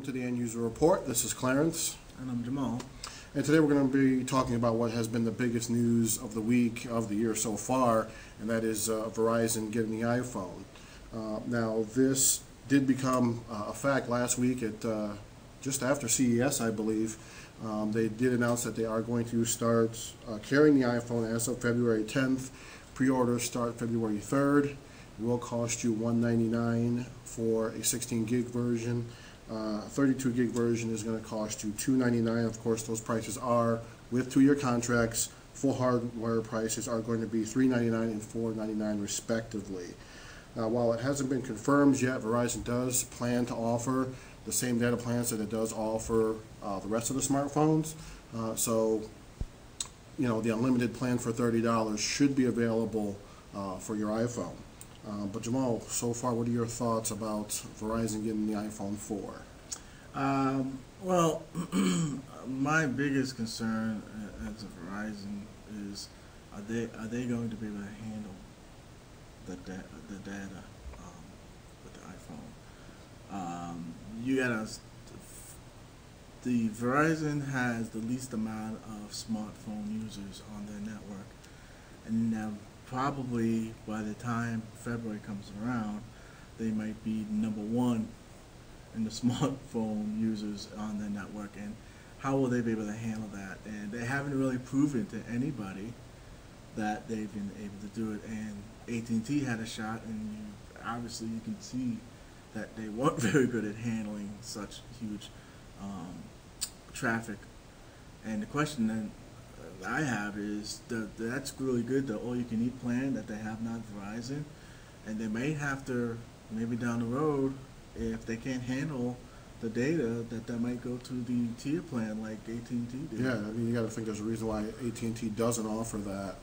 to the End User Report. This is Clarence. And I'm Jamal. And today we're going to be talking about what has been the biggest news of the week, of the year so far, and that is Verizon getting the iPhone. Now, this did become a fact last week at just after CES, I believe. They did announce that they are going to start carrying the iPhone as of February 10th. Pre-orders start February 3rd. It will cost you $199 for a 16 gig version. 32 gig version is going to cost you $299. Of course, those prices are with 2-year contracts. Full hardware prices are going to be $399 and $499 respectively. While it hasn't been confirmed yet, Verizon does plan to offer the same data plans that it does offer the rest of the smartphones. So, you know, the unlimited plan for $30 should be available for your iPhone. But Jamal, so far, what are your thoughts about Verizon getting the iPhone 4? Well, my biggest concern as a Verizon is are they going to be able to handle the data with the iPhone? The Verizon has the least amount of smartphone users on their network, and now probably by the time February comes around, they might be #1 in the smartphone users on their network. And how will they be able to handle that? And they haven't really proven to anybody that they've been able to do it. And AT&T had a shot, and obviously you can see that they weren't very good at handling such huge traffic. And the question then I have is that's really good, the all-you-can-eat plan that they have now at Verizon, and they may have to, maybe down the road, if they can't handle the data, that might go to the tier plan like AT&T did. Yeah, I mean, you got to think there's a reason why AT&T doesn't offer that.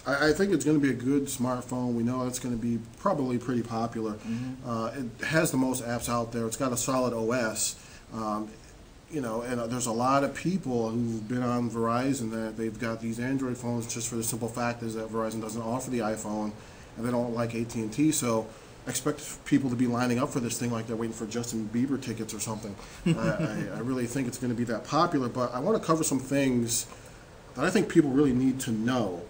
I think it's going to be a good smartphone. We know it's going to be probably pretty popular. It has the most apps out there. It's got a solid OS. You know, and there's a lot of people who've been on Verizon that they've got these Android phones just for the simple fact is that Verizon doesn't offer the iPhone, and they don't like AT&T. So expect people to be lining up for this thing like they're waiting for Justin Bieber tickets or something. I really think it's going to be that popular. But I want to cover some things that I think people really need to know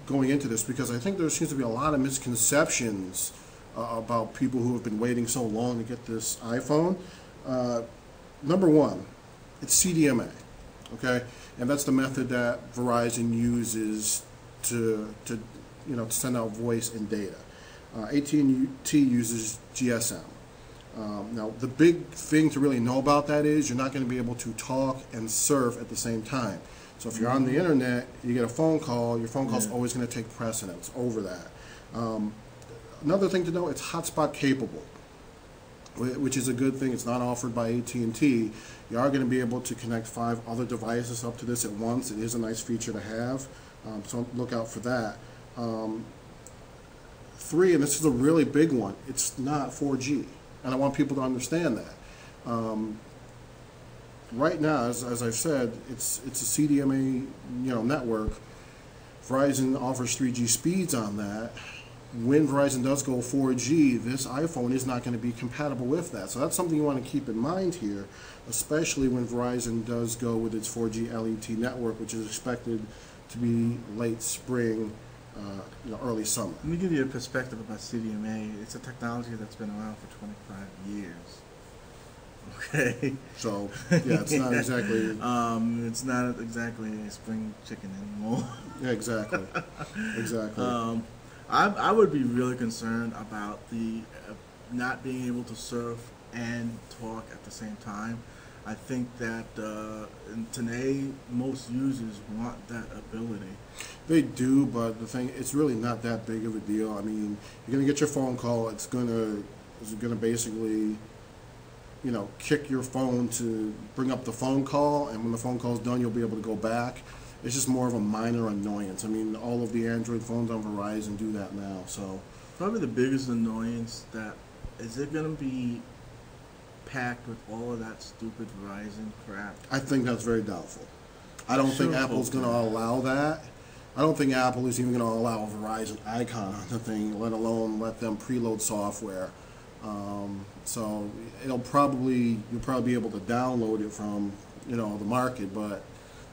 going into this, because I think there seems to be a lot of misconceptions about people who have been waiting so long to get this iPhone. Number one, it's CDMA, okay, and that's the method that Verizon uses to send out voice and data. AT&T uses GSM. Now, the big thing to really know about that is you're not going to be able to talk and surf at the same time. So if you're on the internet, you get a phone call, your phone call is always going to take precedence over that. Another thing to know, it's hotspot capable, which is a good thing. It's not offered by AT&T. You are going to be able to connect 5 other devices up to this at once. It is a nice feature to have, so look out for that. 3, and this is a really big one, it's not 4G, and I want people to understand that. Right now, as I've said, it's a CDMA network. Verizon offers 3G speeds on that. When Verizon does go 4G, this iPhone is not going to be compatible with that. So that's something you want to keep in mind here, especially when Verizon does go with its 4G LET network, which is expected to be late spring, early summer. Let me give you a perspective about CDMA. It's a technology that's been around for 25 years. Okay. So yeah, it's not exactly. It's not exactly a spring chicken anymore. Yeah, exactly. Exactly. I would be really concerned about the not being able to surf and talk at the same time. I think that today most users want that ability. They do, but the thing, it's really not that big of a deal. I mean, you're gonna get your phone call. It's gonna basically, kick your phone to bring up the phone call, and when the phone call's done, you'll be able to go back. It's just more of a minor annoyance. I mean, all of the Android phones on Verizon do that now. So probably the biggest annoyance is it going to be packed with all of that stupid Verizon crap. I think that's very doubtful. I don't think Apple's going to allow that. I don't think Apple is even going to allow a Verizon icon on the thing, let alone let them preload software So you'll probably be able to download it from the market, but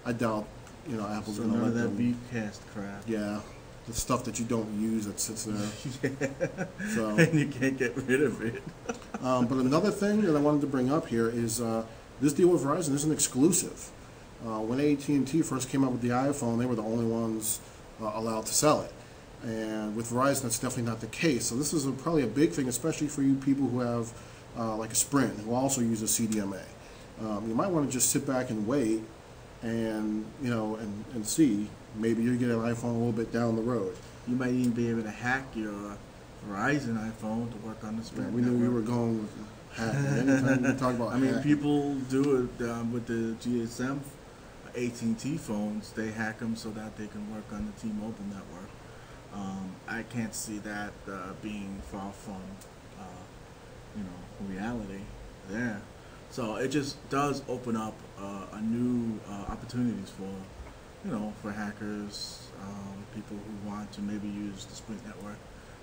I doubt Apple's So going to none let of that them. Beepcast crap. Yeah, the stuff that you don't use that sits there. Yeah. So, And you can't get rid of it. but another thing that I wanted to bring up here is this deal with Verizon isn't exclusive. When AT&T first came out with the iPhone, they were the only ones allowed to sell it. And with Verizon, that's definitely not the case. So this is probably a big thing, especially for you people who have like a Sprint, who also use a CDMA. You might want to just sit back and wait and see. Maybe you get an iPhone a little bit down the road. You might even be able to hack your Verizon iPhone to work on the Sprint We knew we network. were going with hacking. Anytime we talk about I mean, hacking. people do it with the GSM AT&T phones. They hack them so that they can work on the T-Mobile network. I can't see that being far from reality there. So it just does open up a new opportunities for hackers, people who want to maybe use the Sprint network,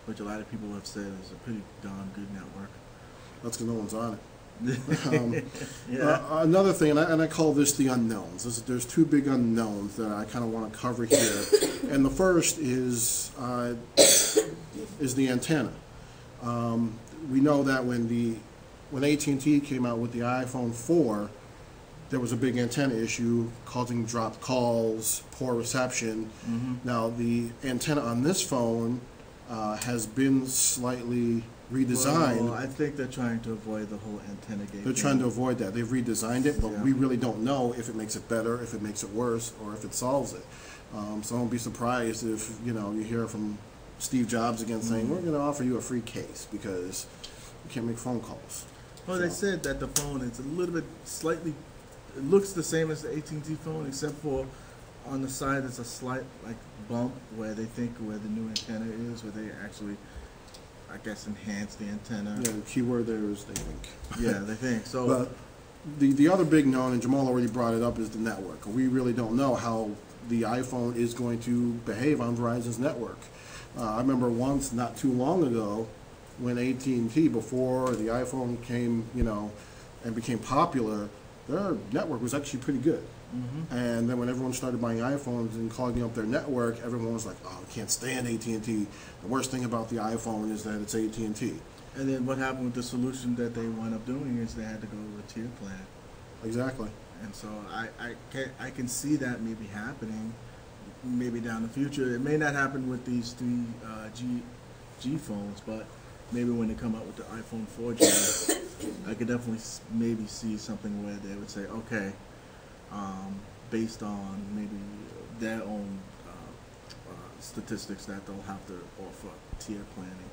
which a lot of people have said is a pretty darn good network. That's because no one's on it. Yeah. Another thing, and I call this the unknowns. There's two big unknowns that I kind of want to cover here, and the first is the antenna. We know that when AT&T came out with the iPhone 4, there was a big antenna issue causing dropped calls, poor reception. Mm-hmm. Now the antenna on this phone has been slightly redesigned. Well, I think they're trying to avoid the whole antenna game. They're trying to avoid that. They've redesigned it, but Yeah. we really don't know if it makes it better, if it makes it worse, or if it solves it. So don't be surprised if you hear from Steve Jobs again saying, "We're going to offer you a free case because you can't make phone calls." Well, they said that the phone is a little bit it looks the same as the AT&T phone, except for on the side there's a slight bump where they think where the new antenna is, where they actually, I guess, enhance the antenna. Yeah, the key word there is they think. Yeah, they think so. But the other big known, and Jamal already brought it up, is the network. We really don't know how the iPhone is going to behave on Verizon's network. I remember once, not too long ago, when AT&T, before the iPhone came, and became popular, their network was actually pretty good. Mm-hmm. And then when everyone started buying iPhones and clogging up their network, everyone was like, "Oh, I can't stand AT&T. The worst thing about the iPhone is that it's AT&T." And then what happened with the solution that they wound up doing is they had to go to a tier plan. Exactly. And so I can see that maybe happening, maybe down the future. It may not happen with these three G phones, but maybe when they come out with the iPhone 4G, I could definitely maybe see something where they would say, okay, based on maybe their own statistics, that they'll have to offer tier planning.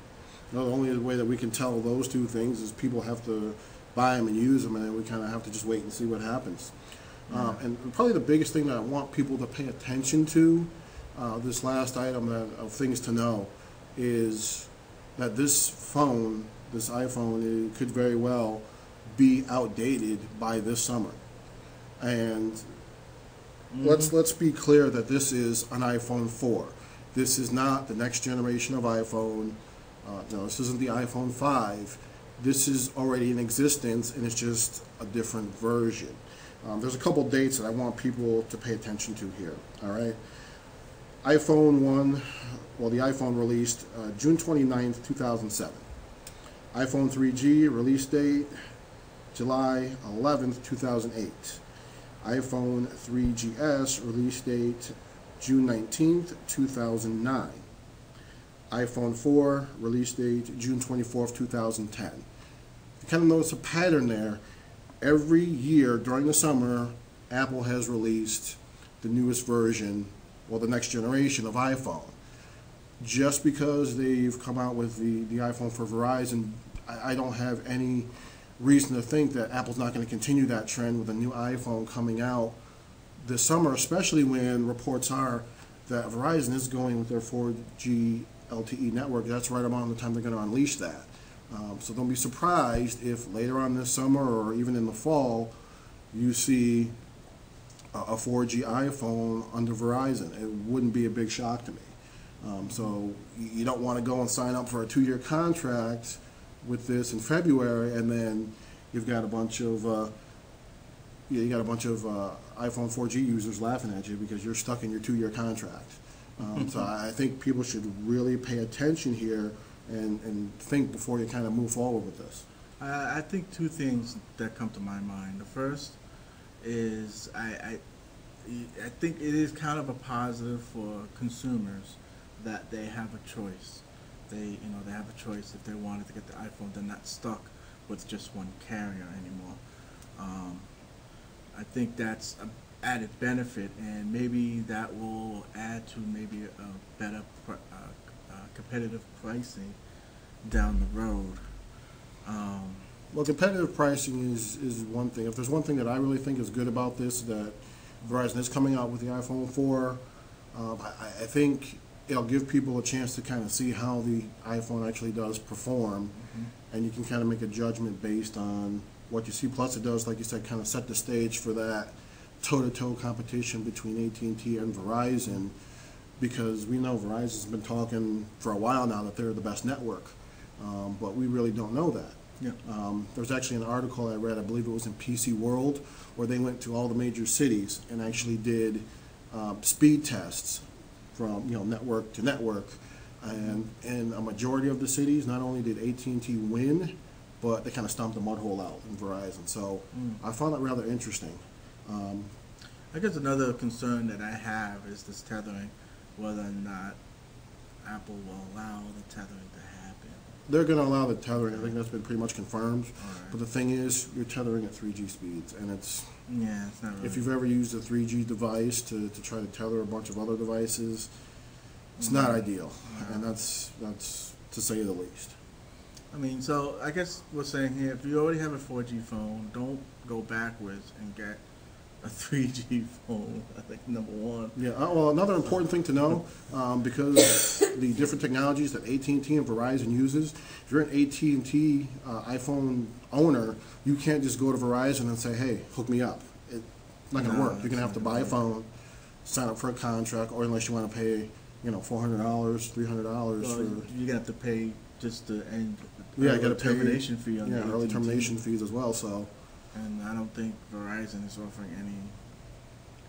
No, the only way that we can tell those two things is people have to buy them and use them, and then we kind of have to just wait and see what happens. Yeah. And probably the biggest thing that I want people to pay attention to, this last item of things to know, is that this phone, this iPhone, it could very well be outdated by this summer. And let's be clear that this is an iPhone 4. This is not the next generation of iPhone. No, this isn't the iPhone 5. This is already in existence, and it's just a different version. There's a couple dates that I want people to pay attention to here. All right. iPhone 1, well, the iPhone released June 29th, 2007. iPhone 3G release date July 11th, 2008. iPhone 3GS release date June 19th, 2009. iPhone 4 release date June 24th, 2010. You kind of notice a pattern there. Every year during the summer, Apple has released the newest version, or the next generation of iPhone. Just because they've come out with the iPhone for Verizon, I don't have any reason to think that Apple's not going to continue that trend with a new iPhone coming out this summer, especially when reports are that Verizon is going with their 4G LTE network. That's right around the time they're going to unleash that. So don't be surprised if later on this summer or even in the fall you see a 4G iPhone under Verizon. It wouldn't be a big shock to me. So you don't want to go and sign up for a 2-year contract with this in February, and then you've got a bunch of iPhone 4G users laughing at you because you're stuck in your 2-year contract. So I think people should really pay attention here and think before you kind of move forward with this. I think two things that come to my mind. The first is I think it is kind of a positive for consumers that they have a choice. They have a choice if they wanted to get the iPhone. They're not stuck with just one carrier anymore. I think that's an added benefit, and maybe that will add to maybe a better competitive pricing down the road. Well, competitive pricing is one thing. If there's one thing that I really think is good about this, that Verizon is coming out with the iPhone 4, I think it'll give people a chance to kind of see how the iPhone actually does perform, and you can kind of make a judgment based on what you see. Plus, it does, like you said, kind of set the stage for that toe-to-toe competition between AT&T and Verizon, because we know Verizon's been talking for a while now that they're the best network, but we really don't know that. Yeah. There's actually an article I read, I believe it was in PC World, where they went to all the major cities and actually did speed tests from network to network, and in a majority of the cities, not only did AT&T win, but they kind of stomped the mud hole out in Verizon. So I found that rather interesting. I guess another concern that I have is this tethering, whether or not Apple will allow the tethering to happen. They're going to allow the tethering. I think that's been pretty much confirmed. Right. But the thing is, you're tethering at 3G speeds, and it's not really. If you've ever used a 3G device to try to tether a bunch of other devices, it's not ideal, and that's to say the least. I mean, so I guess we're saying here, if you already have a 4G phone, don't go backwards and get a 3G phone. I think number one. Yeah. Well, another important thing to know, because the different technologies that AT&T and Verizon uses, if you're an AT&T iPhone owner, you can't just go to Verizon and say, "Hey, hook me up." It's not going to work. You're going to have to buy a phone, sign up for a contract, or unless you want to pay, $400, $300 Well, for. you're gonna have to pay just the end. Yeah, you got to pay termination fee on the early AT&T. termination fees as well. So. And I don't think Verizon is offering any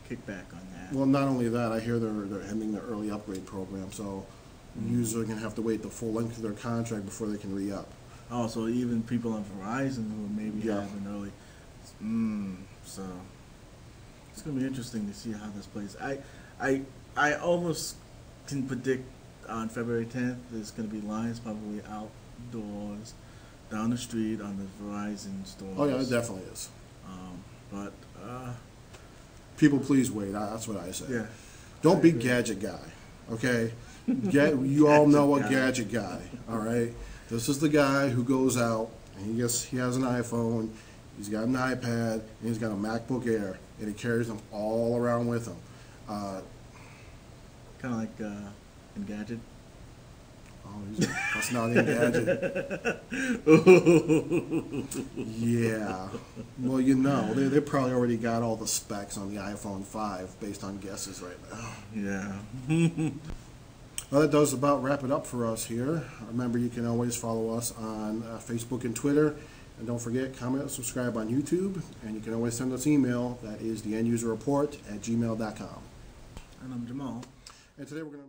kickback on that. Well, not only that, I hear they're ending their early upgrade program, so users are going to have to wait the full length of their contract before they can re-up. Oh, so even people on Verizon who maybe Yeah. have an early, so it's going to be interesting to see how this plays. I almost can predict on February 10th there's going to be lines probably outdoors, down the street on the Verizon stores. Oh yeah, it definitely is. But People, please wait. That's what I say. yeah, Don't be gadget guy, okay? You all know a gadget guy, all right? This is the guy who goes out and he has an iPhone, he's got an iPad, and he's got a MacBook Air, and he carries them all around with him. kind of like Engadget. Oh, he's busting out Engadget. Yeah. Well, they probably already got all the specs on the iPhone 5 based on guesses right now. Yeah. Well, that does about wrap it up for us here. Remember, you can always follow us on Facebook and Twitter. And don't forget, comment and subscribe on YouTube. And you can always send us email. That is theenduserreport@gmail.com. And I'm Jamal. And today we're going to...